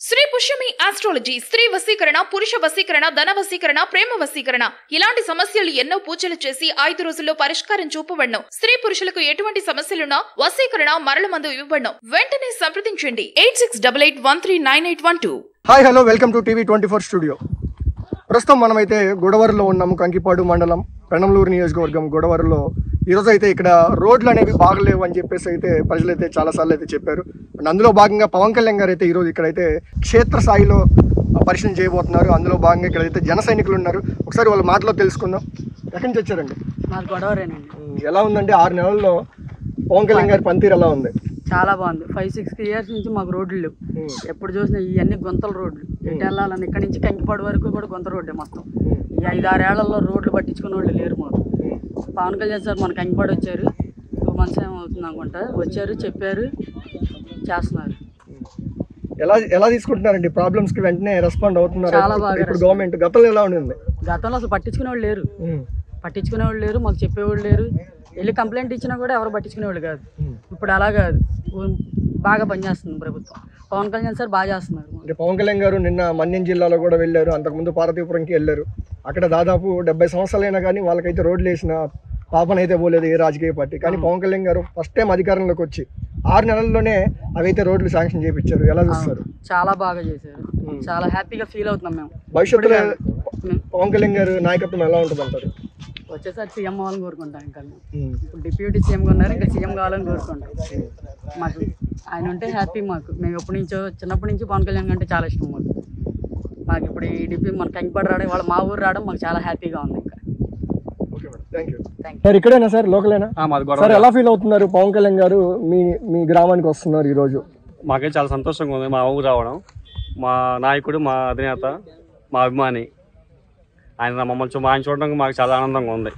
Shri Pushyami astrology స్త్రీ వశీకరణ పురుష వశీకరణ ధన వశీకరణ ప్రేమ వశీకరణ ఇలాంటి సమస్యలు ఎన్నో పూజలు చేసి 5 రోజుల్లో పరిష్కారం చూపబడను. స్త్రీ పురుషులకు ఎటువంటి సమస్యలున్నా వశీకరణ మరల మందు ఇవ్వబడను. వెంటనే సంప్రదించండి 8688139812. Hi hello welcome to TV 24 studio. ప్రస్తుతం మనమైతే గొడవరిలో ఉన్నాము. కంకిపాడు మండలం పెనంలూరు నియోజకవర్గం గొడవరిలో ఈరోజు అయితే ఇక్కడ రోడ్లు అనేవి బాగలేవు అని చెప్పేసి అయితే ప్రజలైతే చాలాసార్లు అయితే చెప్పారు. అండ్ అందులో భాగంగా పవన్ కళ్యాణ్ గారు అయితే ఈరోజు ఇక్కడైతే క్షేత్రస్థాయిలో పరిశీలన చేయబోతున్నారు. అందులో భాగంగా ఇక్కడైతే జన సైనికులు ఉన్నారు. ఒకసారి వాళ్ళ మాటలో తెలుసుకుందాం. ఎక్కడి నుంచి వచ్చారండి? మాది గొడవరేనండి. ఎలా ఉందండి 6 నెలల్లో పవన్ కళ్యాణ్ గారి పనితీరు ఎలా ఉంది? చాలా బాగుంది. 5-6 ఇయర్స్ నుంచి మాకు రోడ్లు లేవు. ఎప్పుడు చూసినా ఇవన్నీ గుంతల రోడ్లు. ఎటు వెళ్ళాలని ఇక్కడ నుంచి కంకిపాడు వరకు కూడా గుంత రోడ్డే మొత్తం. ఈ 5-6 ఏళ్లలో రోడ్లు పట్టించుకునే వాళ్ళు లేరు మాకు. పవన్ కళ్యాణ్ సార్ మన కంకిపాడు వచ్చారు, 2 months ఏమవుతుంది అనుకుంటా, వచ్చారు, చెప్పారు, చేస్తున్నారు. ఎలా తీసుకుంటున్నారండి? ప్రాబ్లమ్స్ కి వెంటనే రెస్పాండ్ అవుతున్నారు? చాలా బాగా. ఇప్పుడు గవర్నమెంట్ గతంలో ఎలా ఉండింది? గతంలో అసలు పట్టించుకునే వాళ్ళు లేరు, మాకు చెప్పేవాళ్ళు లేరు. వెళ్ళి కంప్లైంట్ ఇచ్చినా కూడా ఎవరు పట్టించుకునేవాళ్ళు కాదు. ఇప్పుడు అలా కాదు, బాగా పనిచేస్తుంది ప్రభుత్వం. పవన్ కళ్యాణ్ సార్ బాగా చేస్తున్నారు. అంటే పవన్ కళ్యాణ్ గారు నిన్న మన్యం జిల్లాలో కూడా వెళ్ళారు, అంతకుముందు పార్వతీపురంకి వెళ్ళారు. అక్కడ దాదాపు 70 సంవత్సరాలైనా కానీ వాళ్ళకైతే రోడ్లు వేసిన పాపనైతే పోలేదు ఏ రాజకీయ పార్టీ. కానీ పవన్ కళ్యాణ్ గారు ఫస్ట్ టైం అధికారంలోకి వచ్చి 6 నెలల్లోనే అవైతే రోడ్లు శాంక్షన్ చేయించారు. ఎలా చూస్తారు? చాలా బాగా చేశారు. చాలా హ్యాపీగా ఫీల్ అవుతున్నాం మేము. భవిష్యత్తులో పవన్ కళ్యాణ్ గారు నాయకత్వం ఎలా ఉంటుంది అంటారు? వచ్చేసరి సీఎం కావాలని కోరుకుంటాం. ఇంకా ఇప్పుడు డిప్యూటీ సీఎంగా ఉన్నారు, ఇంకా సీఎం కావాలని కోరుకుంటాం. మాకు ఆయన ఉంటే హ్యాపీ. మేము ఎప్పటి నుంచో చిన్నప్పటి నుంచి పవన్ కళ్యాణ్ అంటే చాలా ఇష్టం మాకు ఇప్పుడు ఈ డిప్యూటీ మన కంకిపాడు రావడం, వాళ్ళ మా ఊరు రావడం మాకు చాలా హ్యాపీగా ఉంది. ఇంకా సార్ ఇక్కడేనా సార్? లోకలేనా సార్? ఎలా ఫీల్ అవుతున్నారు? పవన్ కళ్యాణ్ గారు మీ గ్రామానికి వస్తున్నారు ఈరోజు. మాకే చాలా సంతోషంగా ఉంది మా ఊరు రావడం. మా నాయకుడు, మా అధినేత, మా అభిమాని ఆయన ఆయన చూడడానికి మాకు చాలా ఆనందంగా ఉంది.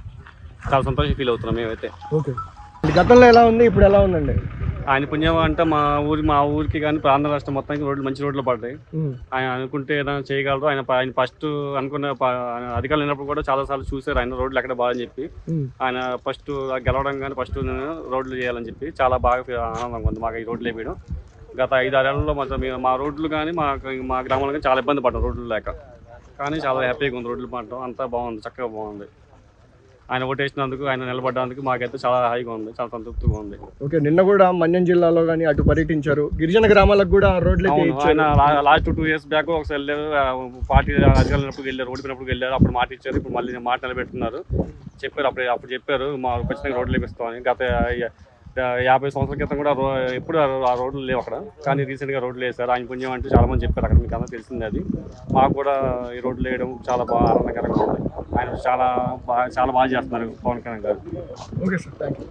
చాలా సంతోషంగా ఫీల్ అవుతున్నాం మేమైతే. ఓకే, గతంలో ఎలా ఉంది, ఇప్పుడు ఎలా ఉందండి? ఆయన పుణ్యం అంటే మా ఊరికి కానీ ఆంధ్ర రాష్ట్రం మొత్తానికి రోడ్లు మంచి రోడ్లు పడ్డాయి. ఆయన అనుకుంటే ఏదైనా చేయగలరు. ఆయన ఫస్ట్ అనుకున్న అధికారులు అయినప్పుడు కూడా చాలా సార్లు చూసారు ఆయన రోడ్లు ఎక్కడ బాగా అని చెప్పి. ఆయన ఫస్ట్ గెలవడం కానీ ఫస్ట్ రోడ్లు చేయాలని చెప్పి చాలా బాగా ఆనందంగా ఉంది మాకు ఈ రోడ్లు వేయడం. గత 5-6 ఏళ్లలో మా రోడ్లు కానీ మా గ్రామంలో కానీ చాలా ఇబ్బంది పడ్డాం రోడ్లు లేక. కానీ చాలా హ్యాపీగా ఉంది రోడ్లు పడటం. అంతా బాగుంది, చక్కగా బాగుంది. ఆయన ఓటేసినందుకు, ఆయన నిలబడ్డానికి మాకైతే చాలా హాయిగా ఉంది, చాలా సంతృప్తిగా ఉంది. ఓకే, నిన్న కూడా మన్యం జిల్లాలో కానీ అటు పర్యటించారు. గిరిజన గ్రామాలకు కూడా రోడ్లు ఆయన లాస్ట్ 2 years బ్యాక్ ఒకసారి వెళ్ళారు. పార్టీ అధికారులు వెళ్ళారు, ఓడిపోయినప్పుడు వెళ్ళారు. అప్పుడు మాట ఇచ్చారు, ఇప్పుడు మళ్ళీ మాట నిలబెట్టున్నారు. చెప్పారు అప్పుడు చెప్పారు మా ఖచ్చితంగా రోడ్లు వేపిస్తామని. గత 50 సంవత్సరాల క్రితం కూడా ఎప్పుడు ఆ రోడ్లు లేవు అక్కడ, కానీ రీసెంట్గా రోడ్లు వేశారు. ఆయన పుణ్యం అంటే చాలా మంది చెప్పారు అక్కడ, మీకు అందరూ తెలిసింది అది. మాకు కూడా ఈ రోడ్లు వేయడం చాలా బాగా ఆనందకరంగా ఉంది. ఆయన చాలా బాగా చేస్తున్నారు పవన్ కళ్యాణ్ గారు. Okay sir, thank you.